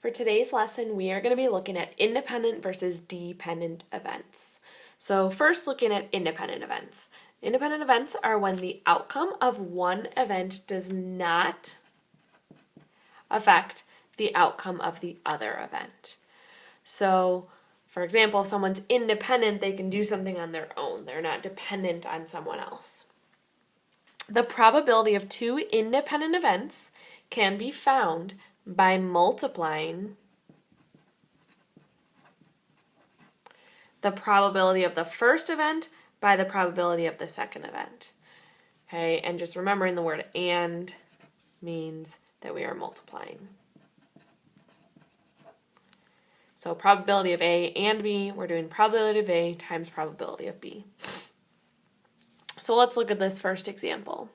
For today's lesson, we are going to be looking at independent versus dependent events. So first, looking at independent events. Independent events are when the outcome of one event does not affect the outcome of the other event. So, for example, if someone's independent, they can do something on their own. They're not dependent on someone else. The probability of two independent events can be found by multiplying the probability of the first event by the probability of the second event. Okay, and just remembering the word and means that we are multiplying. So probability of A and B, we're doing probability of A times probability of B. So let's look at this first example.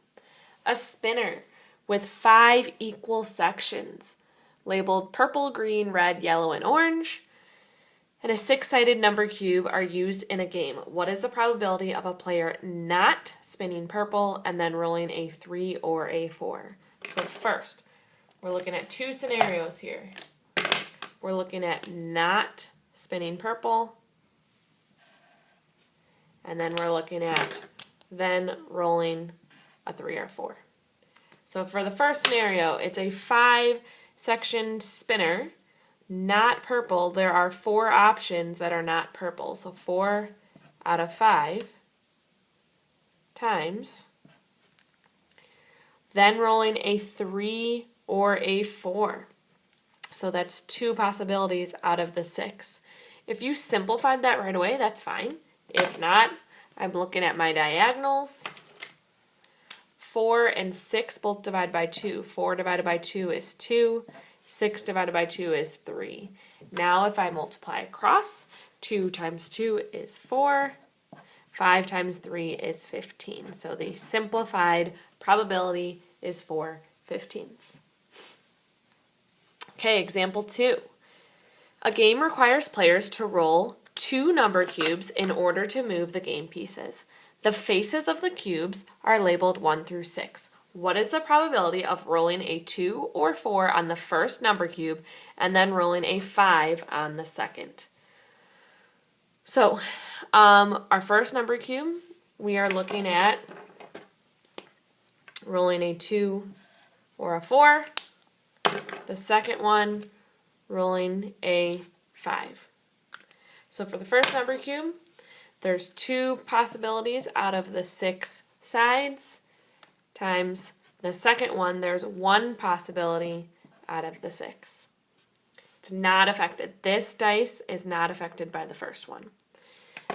A spinner with 5 equal sections labeled purple, green, red, yellow, and orange, and a 6-sided number cube are used in a game. What is the probability of a player not spinning purple and then rolling a 3 or a 4? So first, we're looking at two scenarios here. We're looking at not spinning purple, and then we're looking at then rolling a 3 or 4. So for the first scenario, it's a 5-section spinner, not purple. There are 4 options that are not purple. So 4 out of 5 times, then rolling a 3 or a 4. So that's 2 possibilities out of the 6. If you simplified that right away, that's fine. If not, I'm looking at my diagonals. 4 and 6 both divide by 2. 4 divided by 2 is 2. 6 divided by 2 is 3. Now if I multiply across, 2 times 2 is 4. 5 times 3 is 15. So the simplified probability is 4/15. Okay, example 2. A game requires players to roll 2 number cubes in order to move the game pieces. The faces of the cubes are labeled 1 through 6. What is the probability of rolling a 2 or 4 on the first number cube and then rolling a 5 on the second? So, our first number cube, we are looking at rolling a 2 or a 4. The second one, rolling a 5. So for the first number cube, there's 2 possibilities out of the 6 sides, times the second one, there's 1 possibility out of the 6. It's not affected. This dice is not affected by the first one.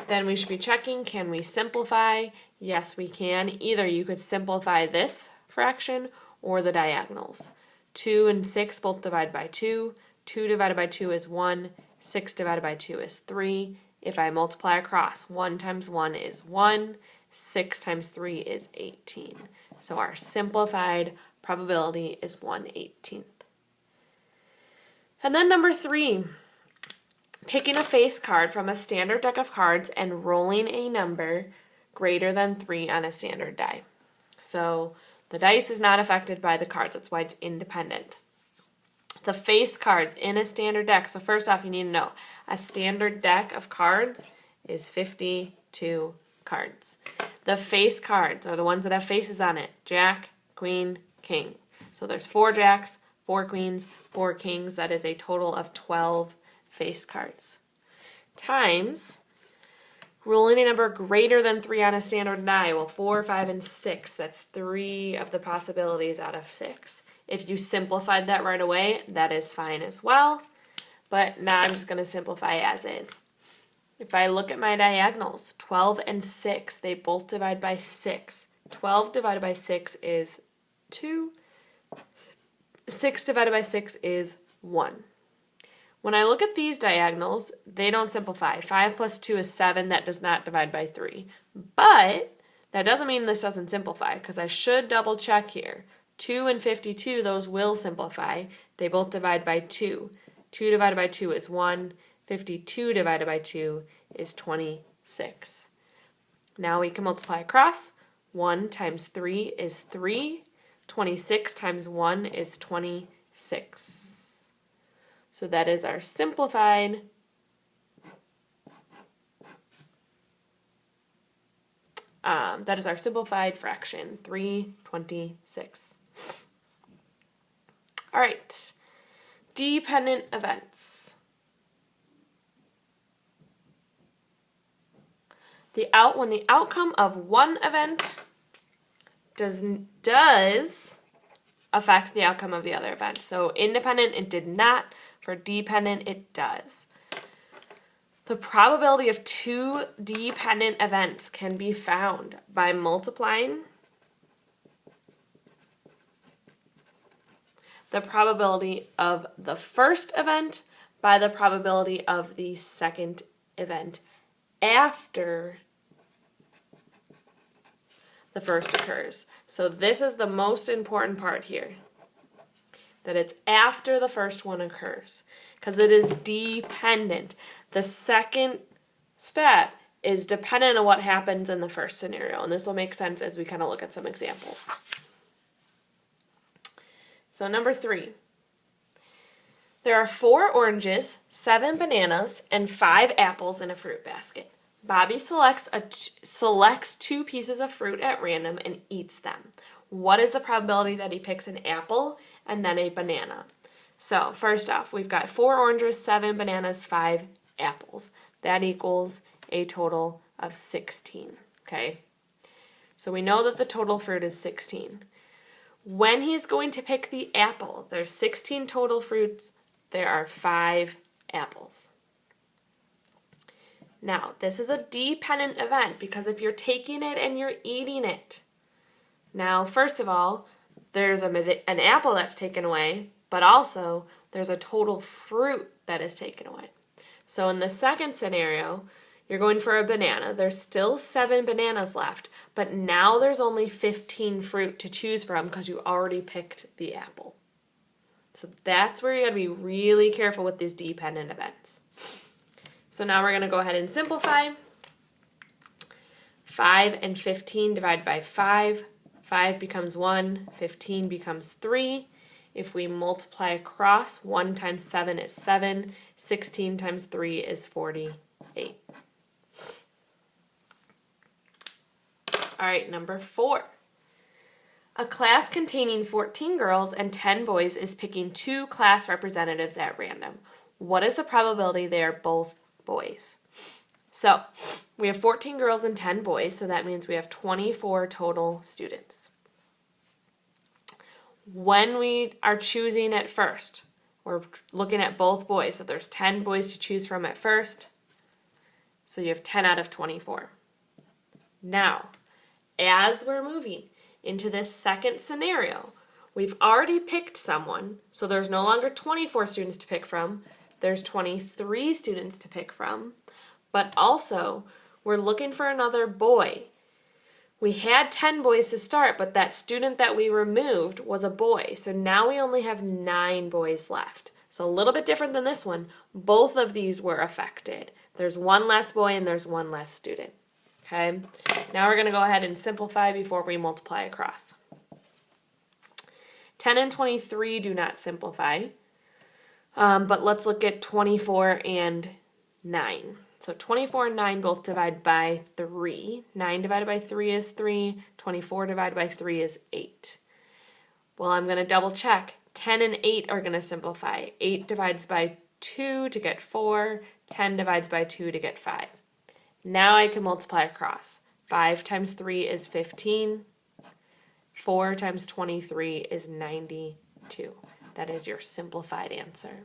Then we should be checking, can we simplify? Yes, we can. Either you could simplify this fraction or the diagonals. 2 and 6 both divide by 2. 2 divided by 2 is 1. 6 divided by 2 is 3. If I multiply across, 1 times 1 is 1. 6 times 3 is 18. So our simplified probability is 1/18. And then number 3, picking a face card from a standard deck of cards and rolling a number greater than 3 on a standard die. So the dice is not affected by the cards. That's why it's independent. The face cards in a standard deck. So first off, you need to know a standard deck of cards is 52 cards. The face cards are the ones that have faces on it. Jack, Queen, King. So there's 4 jacks, 4 queens, 4 kings. That is a total of 12 face cards. Times rolling a number greater than 3 on a standard die. Well, 4, 5, and 6. That's 3 of the possibilities out of 6. If you simplified that right away, that is fine as well. But now I'm just going to simplify as is. If I look at my diagonals, 12 and 6, they both divide by 6. 12 divided by 6 is 2. 6 divided by 6 is 1. When I look at these diagonals, they don't simplify. 5 plus 2 is 7. That does not divide by 3. But that doesn't mean this doesn't simplify, because I should double check here. 2 and 52, those will simplify. They both divide by 2. 2 divided by 2 is 1. 52 divided by 2 is 26. Now we can multiply across. 1 times 3 is 3. 26 times 1 is 26. So that is our simplified fraction, 3/26. All right, dependent events. When the outcome of one event does affect the outcome of the other event. So independent, it did not. For dependent, it does. The probability of two dependent events can be found by multiplying the probability of the first event by the probability of the second event after the first occurs. So this is the most important part here, that it's after the first one occurs, because it is dependent. The second step is dependent on what happens in the first scenario, and this will make sense as we kind of look at some examples. So number 3. There are 4 oranges, 7 bananas, and 5 apples in a fruit basket. Bobby selects 2 pieces of fruit at random and eats them. What is the probability that he picks an apple and then a banana? So first off, we've got 4 oranges, 7 bananas, 5 apples. That equals a total of 16, okay? So we know that the total fruit is 16. When he's going to pick the apple, there's 16 total fruits, there are 5 apples. Now, this is a dependent event because if you're taking it and you're eating it, now, first of all, there's an apple that's taken away, but also there's a total fruit that is taken away. So in the second scenario, you're going for a banana. There's still 7 bananas left, but now there's only 15 fruit to choose from because you already picked the apple. So that's where you got to be really careful with these dependent events. So now we're going to go ahead and simplify. 5 and 15 divided by 5. 5 becomes 1, 15 becomes 3. If we multiply across, 1 times 7 is 7, 16 times 3 is 48. All right, number 4. A class containing 14 girls and 10 boys is picking 2 class representatives at random. What is the probability they are both boys? So we have 14 girls and 10 boys, so that means we have 24 total students. When we are choosing at first, we're looking at both boys, so there's 10 boys to choose from at first, so you have 10 out of 24. Now, as we're moving into this second scenario, we've already picked someone, so there's no longer 24 students to pick from, there's 23 students to pick from, but also we're looking for another boy. We had 10 boys to start, but that student that we removed was a boy, so now we only have 9 boys left. So a little bit different than this one, both of these were affected. There's 1 less boy and there's 1 less student. Okay, now we're going to go ahead and simplify before we multiply across. 10 and 23 do not simplify, but let's look at 24 and 9. So 24 and 9 both divide by 3. 9 divided by 3 is 3. 24 divided by 3 is 8. Well, I'm going to double check. 10 and 8 are going to simplify. 8 divides by 2 to get 4. 10 divides by 2 to get 5. Now I can multiply across. 5 times 3 is 15. 4 times 23 is 92. That is your simplified answer.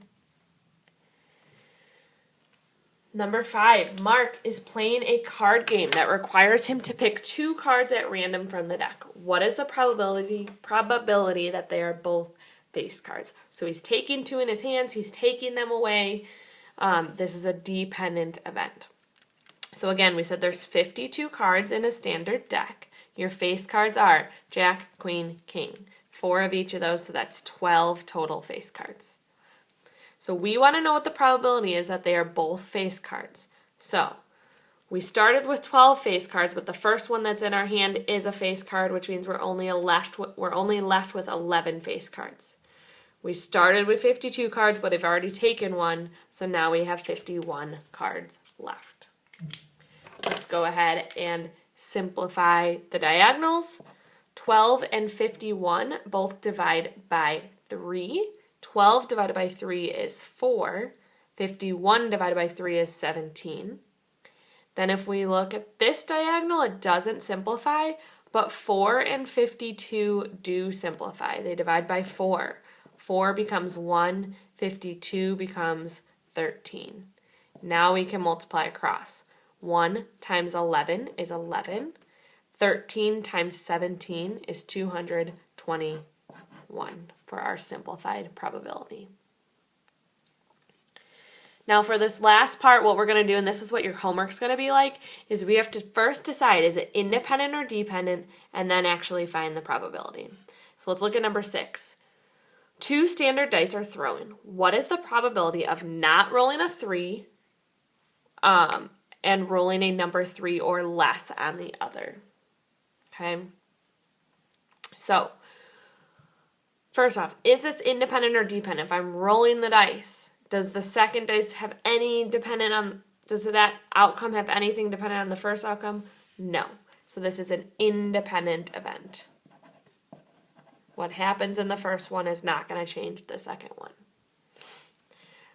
Number 5, Mark is playing a card game that requires him to pick 2 cards at random from the deck. What is the probability that they are both face cards? So he's taking 2 in his hands, he's taking them away. This is a dependent event. So again, we said there's 52 cards in a standard deck. Your face cards are Jack, Queen, King. 4 of each of those, so that's 12 total face cards. So we want to know what the probability is that they are both face cards. So we started with 12 face cards, but the first one that's in our hand is a face card, which means we're only left with 11 face cards. We started with 52 cards, but have already taken one, so now we have 51 cards left. Let's go ahead and simplify the diagonals. 12 and 51 both divide by 3. 12 divided by 3 is 4. 51 divided by 3 is 17. Then if we look at this diagonal, it doesn't simplify, but 4 and 52 do simplify. They divide by 4. 4 becomes 1, 52 becomes 13. Now we can multiply across. 1 times 11 is 11. 13 times 17 is 221 for our simplified probability. Now for this last part, what we're going to do, and this is what your homework's going to be like, is we have to first decide, is it independent or dependent, and then actually find the probability. So let's look at number 6. 2 standard dice are thrown. What is the probability of not rolling a 3 and rolling a number 3 or less on the other? Okay. So, first off, is this independent or dependent? If I'm rolling the dice, does the second dice have any dependent on, does that outcome have anything dependent on the first outcome? No. So this is an independent event. What happens in the first one is not going to change the second one.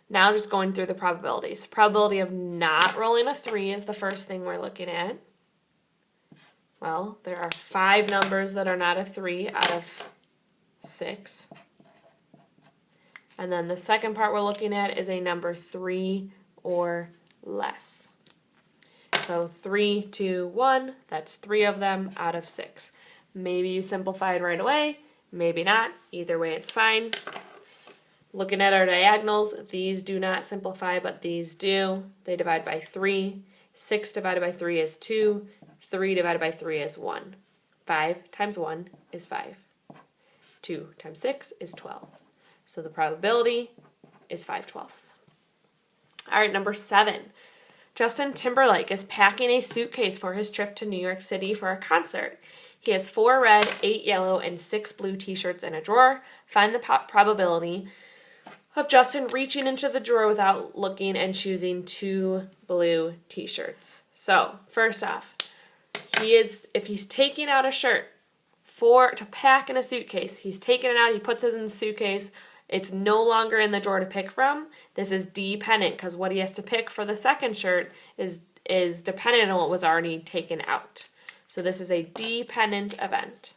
Now just going through the probabilities. Probability of not rolling a 3 is the first thing we're looking at. Well, there are 5 numbers that are not a 3 out of 6. And then the second part we're looking at is a number 3 or less. So 3, 2, 1, that's 3 of them out of 6. Maybe you simplified right away, maybe not. Either way, it's fine. Looking at our diagonals, these do not simplify, but these do. They divide by 3. 6 divided by 3 is 2. 3 divided by 3 is 1. 5 times 1 is 5. 2 times 6 is 12. So the probability is 5/12. All right, number 7. Justin Timberlake is packing a suitcase for his trip to New York City for a concert. He has 4 red, 8 yellow, and 6 blue t-shirts in a drawer. Find the probability of Justin reaching into the drawer without looking and choosing 2 blue t-shirts. So, first off, if he's taking out a shirt to pack in a suitcase, he's taking it out, he puts it in the suitcase, it's no longer in the drawer to pick from. This is dependent because what he has to pick for the second shirt is dependent on what was already taken out. So this is a dependent event.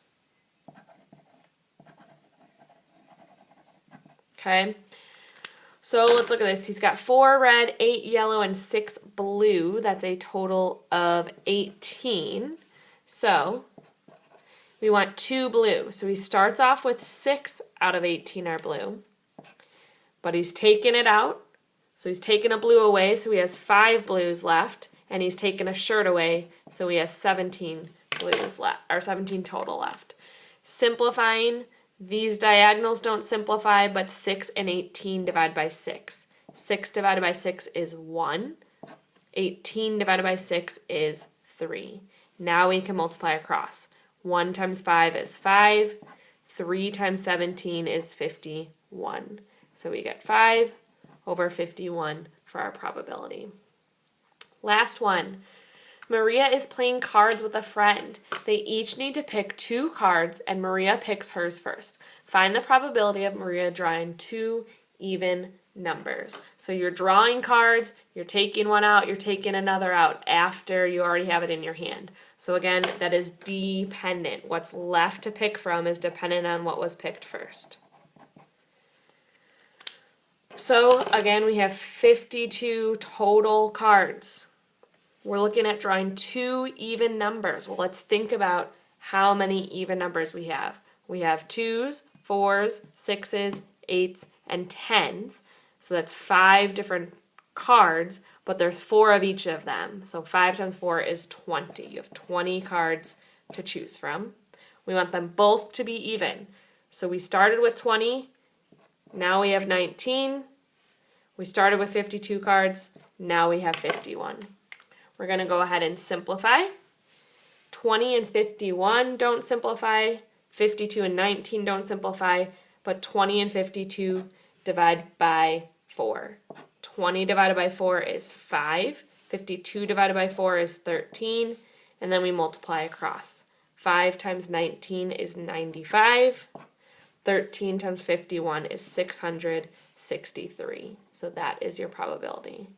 Okay, so let's look at this. He's got 4 red, 8 yellow, and 6 blue. That's a total of 18. So we want 2 blue. So he starts off with 6 out of 18 are blue. But he's taken it out. So he's taken a blue away, so he has 5 blues left. And he's taken a shirt away, so he has 17 blues left, or 17 total left. Simplifying, these diagonals don't simplify, but 6 and 18 divide by 6. 6 divided by 6 is 1. 18 divided by 6 is 3. Now we can multiply across. 1 times 5 is 5. 3 times 17 is 51. So we get 5 over 51 for our probability. Last one. Maria is playing cards with a friend. They each need to pick 2 cards, and Maria picks hers first. Find the probability of Maria drawing 2 even numbers. So you're drawing cards, you're taking one out, you're taking another out after you already have it in your hand. So again, that is dependent. What's left to pick from is dependent on what was picked first. So again, we have 52 total cards. We're looking at drawing 2 even numbers. Well, let's think about how many even numbers we have. We have 2s, 4s, 6s, 8s, and 10s. So that's 5 different cards, but there's 4 of each of them. So 5 times 4 is 20. You have 20 cards to choose from. We want them both to be even. So we started with 20. Now we have 19. We started with 52 cards. Now we have 51. We're going to go ahead and simplify. 20 and 51 don't simplify. 52 and 19 don't simplify. but 20 and 52 divide by 4. 20 divided by 4 is 5. 52 divided by 4 is 13. And then we multiply across. 5 times 19 is 95. 13 times 51 is 663. So that is your probability.